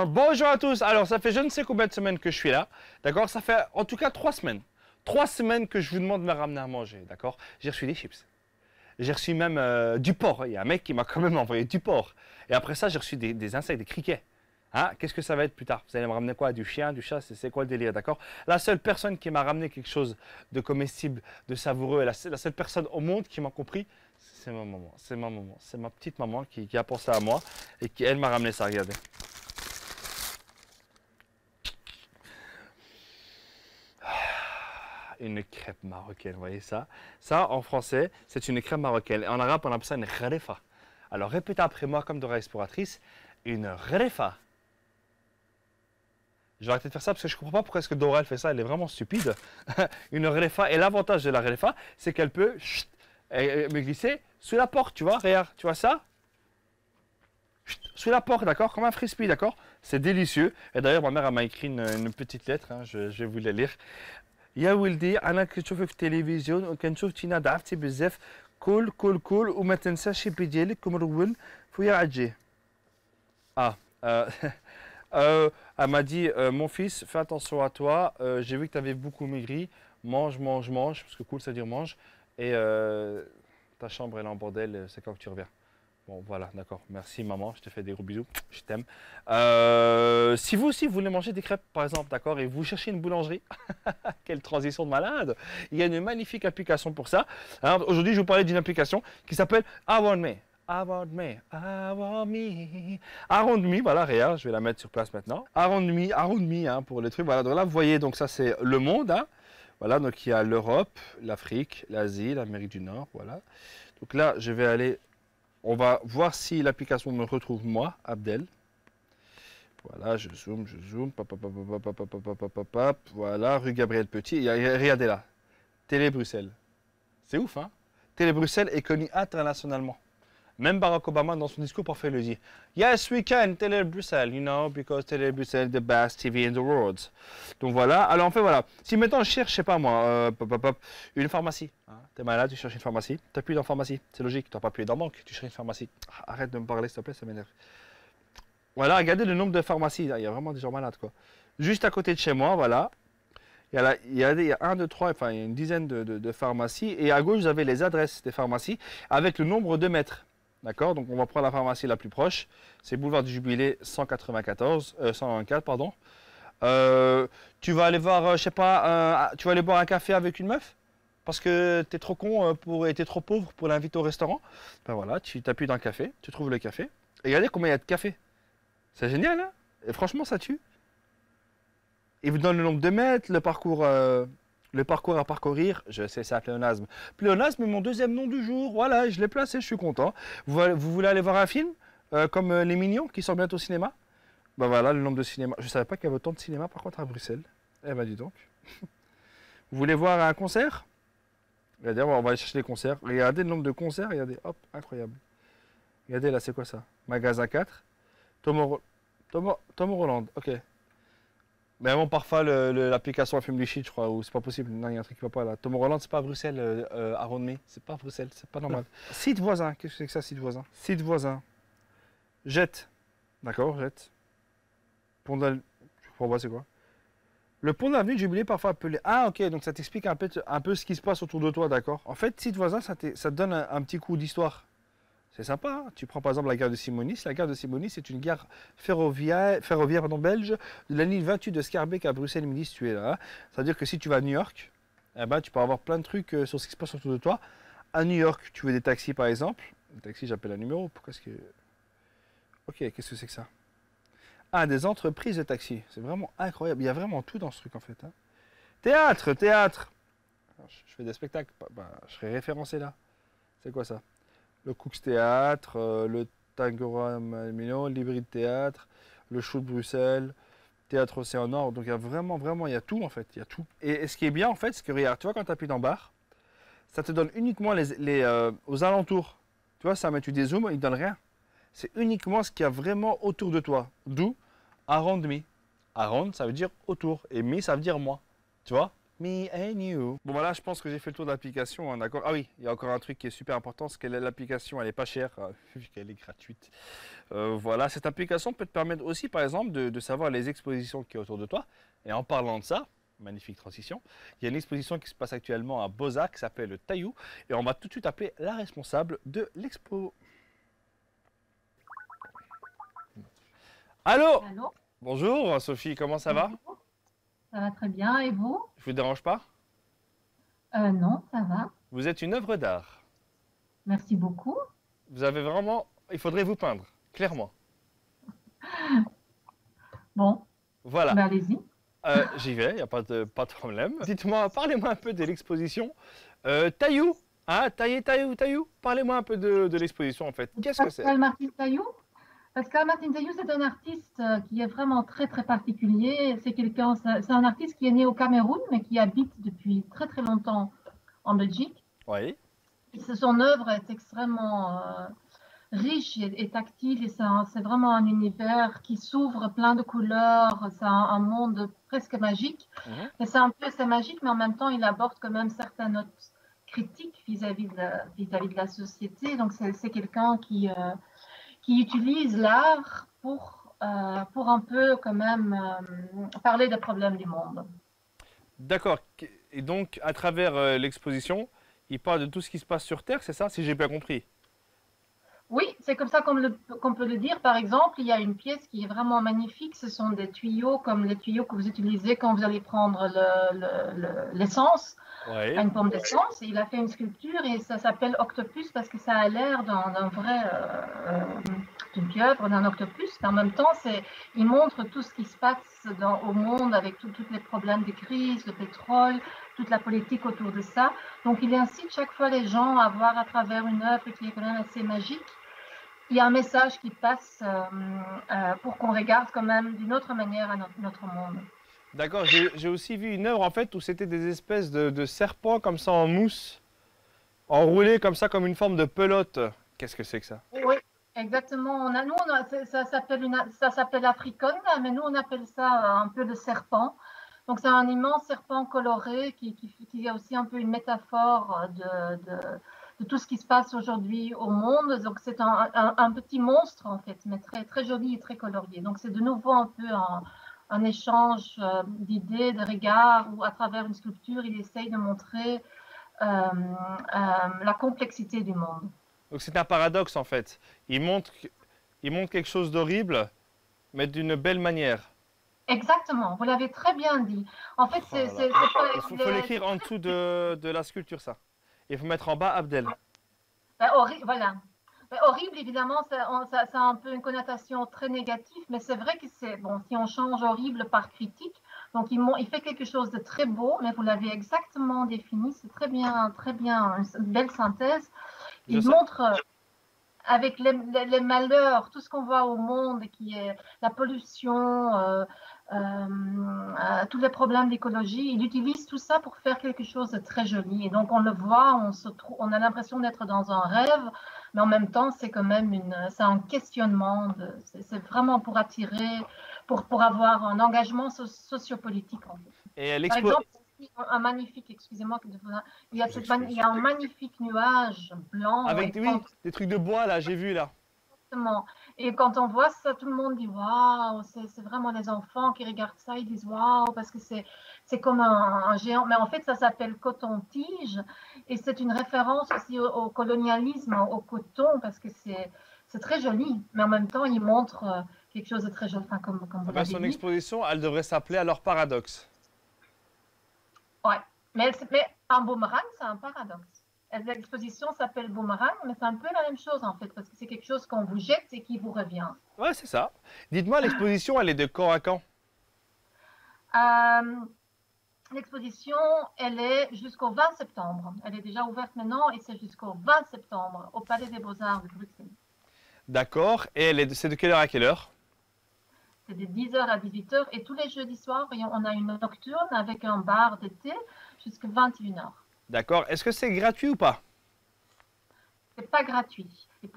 Bonjour à tous. Alors, ça fait je ne sais combien de semaines que je suis là. D'accord? Ça fait en tout cas 3 semaines. 3 semaines que je vous demande de me ramener à manger. D'accord? J'ai reçu des chips. J'ai reçu même du porc. Il y a un mec qui m'a quand même envoyé du porc. Et après ça, j'ai reçu des insectes, des criquets. Hein? Qu'est-ce que ça va être plus tard? Vous allez me ramener quoi? Du chien, du chat? C'est quoi le délire? D'accord? La seule personne qui m'a ramené quelque chose de comestible, de savoureux, et la seule personne au monde qui m'a compris, c'est ma maman. C'est ma maman. C'est ma petite maman qui a pensé à moi et qui, elle, m'a ramené ça. Regardez. Une crêpe marocaine, vous voyez ça? Ça, en français, c'est une crêpe marocaine. Et en arabe, on appelle ça une gharefa. Alors, répétez après moi, comme Dora Exploratrice, une gharefa. Je vais arrêter de faire ça parce que je ne comprends pas pourquoi est-ce que Dora elle fait ça, elle est vraiment stupide. Une gharefa, et l'avantage de la gharefa, c'est qu'elle peut me glisser sous la porte, tu vois? Regarde, tu vois ça? Sous la porte, d'accord? Comme un frisbee, d'accord? C'est délicieux. Et d'ailleurs, ma mère m'a écrit une petite lettre, hein, je vais vous la lire. يا ولدي انا كنشوفك في التلفزيون وكنشوف تينا ضعفتي بزاف كول وما تنساش الشيبي ديالك ومرون فويا عتجي ah elle m'a dit mon fils fais attention à toi, j'ai vu que tu avais beaucoup maigri, mange parce que cool ça veut dire mange et ta chambre elle est en bordel, c'est quand que tu reviens. Bon, voilà, d'accord. Merci, maman. Je te fais des gros bisous. Je t'aime. Si vous aussi, vous voulez manger des crêpes, par exemple, d'accord, et vous cherchez une boulangerie, quelle transition de malade. Il y a une magnifique application pour ça. Aujourd'hui, je vais vous parler d'une application qui s'appelle Around Me. Around Me, Around Me. Around Me, voilà, regarde, je vais la mettre sur place maintenant. Around Me, hein, pour les trucs. Voilà, donc là, vous voyez, donc ça, c'est le monde. Hein. Voilà, donc il y a l'Europe, l'Afrique, l'Asie, l'Amérique du Nord, voilà. Donc là, je vais aller... On va voir si l'application me retrouve moi, Abdel. Voilà, je zoome, voilà, rue Gabriel Petit. Regardez là, Télé Bruxelles. C'est ouf, hein? Télé Bruxelles est connue internationalement. Même Barack Obama, dans son discours, parfait le dit. Yes, we can, Télé Bruxelles, you know, because Télé Bruxelles is the best TV in the world. Donc voilà, alors en fait, voilà. Si maintenant je cherche, je sais pas moi, une pharmacie. Hein, t'es malade, tu cherches une pharmacie. T'appuies dans pharmacie, c'est logique, tu n'as pas appuyé dans banque, tu cherches une pharmacie. Arrête de me parler, s'il te plaît, ça m'énerve. Voilà, regardez le nombre de pharmacies, il y a vraiment des gens malades, quoi. Juste à côté de chez moi, voilà. Il y a un, deux, trois, enfin, il y a une dizaine de pharmacies. Et à gauche, vous avez les adresses des pharmacies avec le nombre de mètres. D'accord? Donc, on va prendre la pharmacie la plus proche. C'est Boulevard du Jubilé 194, pardon. Tu vas aller voir, je sais pas, tu vas aller boire un café avec une meuf? Parce que tu es trop con et tu es trop pauvre pour l'inviter au restaurant. Ben voilà, tu t'appuies dans le café, tu trouves le café. Et regardez combien il y a de café. C'est génial, hein? Et franchement, ça tue. Il vous donne le nombre de mètres, le parcours à parcourir. Je sais, c'est un pléonasme. Pléonasme est mon deuxième nom du jour. Voilà, je l'ai placé, je suis content. Vous voulez aller voir un film comme Les Mignons qui sort bientôt au cinéma? Ben voilà, le nombre de cinémas. Je ne savais pas qu'il y avait autant de cinémas par contre à Bruxelles. Eh ben dis donc. Vous voulez voir un concert? Regardez, on va aller chercher les concerts. Regardez le nombre de concerts, regardez, hop, incroyable. Regardez là, c'est quoi ça? Magasin 4. Tom Holland, ok. Mais bon, parfois l'application a fait me shit, je crois, ou c'est pas possible. Non, il y a un truc qui va pas là. Tom Holland, c'est pas à Bruxelles, Around Me. C'est pas à Bruxelles, c'est pas normal. Site voisin, qu'est-ce que c'est que ça, site voisin? Site voisin. Jette. D'accord, jette. Pont d'Avenue. Je comprends pas, c'est quoi? Le pont d'Avenue du Jubilé, parfois appelé. Ah, ok, donc ça t'explique un peu ce qui se passe autour de toi, d'accord? En fait, site voisin, ça te donne un petit coup d'histoire. C'est sympa, hein. Tu prends par exemple la gare de Simonis. La gare de Simonis, c'est une gare ferroviaire belge de la ligne 28 de Schaerbeek à Bruxelles Midi située là. Ça veut dire que si tu vas à New York, eh ben, tu peux avoir plein de trucs sur ce qui se passe autour de toi. À New York, tu veux des taxis par exemple. Un taxi, j'appelle un numéro. Pourquoi est-ce que... Ok, qu'est-ce que c'est que ça? Ah, des entreprises de taxi. C'est vraiment incroyable. Il y a vraiment tout dans ce truc en fait. Hein. Théâtre. Alors, je fais des spectacles. Bah, je serai référencé là. C'est quoi ça? Le Cooks Théâtre, le Tangoram Mignon, l'Hybride Théâtre, le Show de Bruxelles, Théâtre Océan Nord. Donc il y a vraiment, il y a tout en fait, il y a tout. Et ce qui est bien en fait, c'est que regarde, tu vois quand tu appuies dans barre, ça te donne uniquement aux alentours. Tu vois, ça met tu dézoomes, il ne donne rien. C'est uniquement ce qu'il y a vraiment autour de toi. D'où Around Me. Around, ça veut dire autour. Et Me, ça veut dire moi. Tu vois? Me and you. Bon voilà, je pense que j'ai fait le tour de l'application, hein, d'accord. Ah oui, il y a encore un truc qui est super important, c'est que l'application, elle n'est pas chère, vu qu'elle est gratuite. Voilà, cette application peut te permettre aussi, par exemple, de savoir les expositions qui y a autour de toi. Et en parlant de ça, magnifique transition, il y a une exposition qui se passe actuellement à Beaux-Arts qui s'appelle le Taillou. Et on va tout de suite appeler la responsable de l'expo. Allô? Allô? Bonjour Sophie, comment ça va? Bonjour. Ça va très bien. Et vous? Je vous dérange pas? Non, ça va. Vous êtes une œuvre d'art. Merci beaucoup. Vous avez vraiment... Il faudrait vous peindre, clairement. Bon, Voilà. ben allez-y. J'y vais, il n'y a pas de problème. Dites-moi, parlez-moi un peu de l'exposition. Taillou, hein, Taillou. Parlez-moi un peu de l'exposition en fait. Qu'est-ce que c'est? Pascal Martin Taillou. Pascal Martin Taillou, c'est un artiste qui est vraiment très très particulier. C'est un artiste qui est né au Cameroun, mais qui habite depuis très très longtemps en Belgique. Oui. Son œuvre est extrêmement riche et tactile, et c'est vraiment un univers qui s'ouvre plein de couleurs. C'est un monde presque magique. Mhm. Mais c'est magique, mais en même temps, il aborde quand même certaines notes critiques vis-à-vis de la société. Donc, c'est quelqu'un qui utilise l'art pour un peu quand même parler des problèmes du monde. D'accord. Et donc, à travers l'exposition, il parle de tout ce qui se passe sur Terre, c'est ça, si j'ai bien compris? Oui, c'est comme ça qu'on peut le dire. Par exemple, il y a une pièce qui est vraiment magnifique. Ce sont des tuyaux comme les tuyaux que vous utilisez quand vous allez prendre l'essence, Oui. une pompe d'essence. Il a fait une sculpture et ça s'appelle Octopus parce que ça a l'air d'une pieuvre, d'un octopus. Mais en même temps, il montre tout ce qui se passe au monde avec tous les problèmes de crise, le pétrole, toute la politique autour de ça. Donc, il incite chaque fois les gens à voir à travers une œuvre qui est quand même assez magique. Il y a un message qui passe pour qu'on regarde quand même d'une autre manière à notre monde. D'accord, j'ai aussi vu une œuvre en fait où c'était des espèces de serpents comme ça en mousse, enroulés comme ça comme une forme de pelote. Qu'est-ce que c'est que ça? Oui, exactement. Ça s'appelle Africon, mais nous on appelle ça un peu le serpent. Donc c'est un immense serpent coloré qui est aussi un peu une métaphore de tout ce qui se passe aujourd'hui au monde. Donc c'est un petit monstre en fait, mais très, très joli et très colorié. Donc c'est de nouveau un peu un échange d'idées, de regards, où à travers une sculpture, il essaye de montrer la complexité du monde. Donc c'est un paradoxe en fait. Il montre quelque chose d'horrible, mais d'une belle manière. Exactement, vous l'avez très bien dit. En fait, Oh là là. Il faut l'écrire en dessous de la sculpture, ça. Il faut mettre en bas Abdel. voilà. Horrible, évidemment, ça a un peu une connotation très négative, mais c'est vrai que c'est bon, si on change horrible par critique, donc il fait quelque chose de très beau, mais vous l'avez exactement défini, c'est très bien, une belle synthèse. Je Il sais. montre avec les malheurs, tout ce qu'on voit au monde, qui est la pollution, tous les problèmes d'écologie, il utilise tout ça pour faire quelque chose de très joli. Et donc on le voit, on a l'impression d'être dans un rêve, mais en même temps c'est quand même c'est un questionnement. C'est vraiment pour attirer, pour avoir un engagement sociopolitique en fait. Et Par l'expo... exemple, un magnifique, excusez-moi, il y a un magnifique nuage blanc Avec, oui, des trucs de bois, là, j'ai vu, là. exactement. Et quand on voit ça, tout le monde dit waouh, c'est vraiment les enfants qui regardent ça, ils disent waouh, parce que c'est comme un géant. Mais en fait, ça s'appelle coton-tige et c'est une référence aussi au colonialisme, au coton, parce que c'est très joli, mais en même temps, il montre quelque chose de très joli, enfin, comme Ah vous ben, l'avez son dit. exposition, elle devrait s'appeler alors Paradoxe. Ouais. Mais un boomerang, c'est un paradoxe. L'exposition s'appelle boomerang, mais c'est un peu la même chose en fait, parce que c'est quelque chose qu'on vous jette et qui vous revient. Ouais, c'est ça. Dites-moi, l'exposition, elle est de quand à quand? Euh, L'exposition, elle est jusqu'au 20 septembre. Elle est déjà ouverte maintenant et c'est jusqu'au 20 septembre au Palais des Beaux-Arts de Bruxelles. D'accord. Et c'est de quelle heure à quelle heure? C'est de 10h à 18h et tous les jeudis soirs, on a une nocturne avec un bar d'été jusqu'à 21h. D'accord. Est-ce que c'est gratuit ou pas? C'est pas gratuit. Et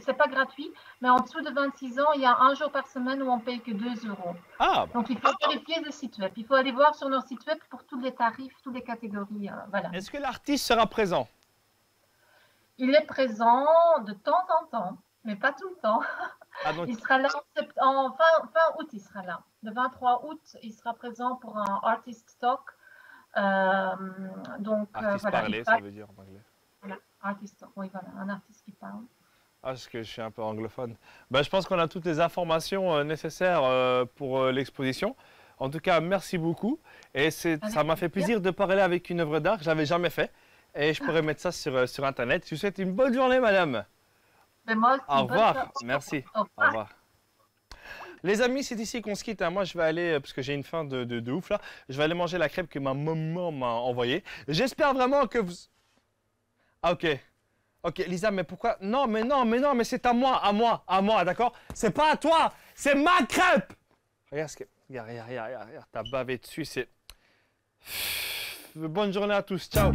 c'est pas gratuit. Mais en dessous de 26 ans, il y a un jour par semaine où on paye que 2 euros. Ah, Donc il faut vérifier le site web. Il faut aller voir sur notre site web pour tous les tarifs, toutes les catégories. Voilà. est-ce que l'artiste sera présent? Il est présent de temps en temps, mais pas tout le temps. Ah, donc, Il sera là en fin août, il sera là. Le 23 août, il sera présent pour un artist talk. artiste voilà, parlé, ça veut dire en anglais. voilà, artist talk, oui, voilà, un artiste qui parle. Ah, parce que je suis un peu anglophone. Ben, je pense qu'on a toutes les informations nécessaires pour l'exposition. En tout cas, merci beaucoup. Et ça m'a fait plaisir de parler avec une œuvre d'art que je n'avais jamais fait. Et je pourrais mettre ça sur Internet. Je vous souhaite une bonne journée, madame. Mais moi aussi, Au revoir. Merci. Au Au revoir. Les amis, c'est ici qu'on se quitte. Moi, je vais aller, parce que j'ai une faim de ouf là, je vais aller manger la crêpe que ma maman m'a envoyée. J'espère vraiment que vous... Ah, ok. Ok, Lisa, mais pourquoi? Non, mais c'est à moi, d'accord? C'est pas à toi, c'est ma crêpe! Regarde ce que... Regarde, t'as bavé dessus, c'est... Bonne journée à tous, ciao!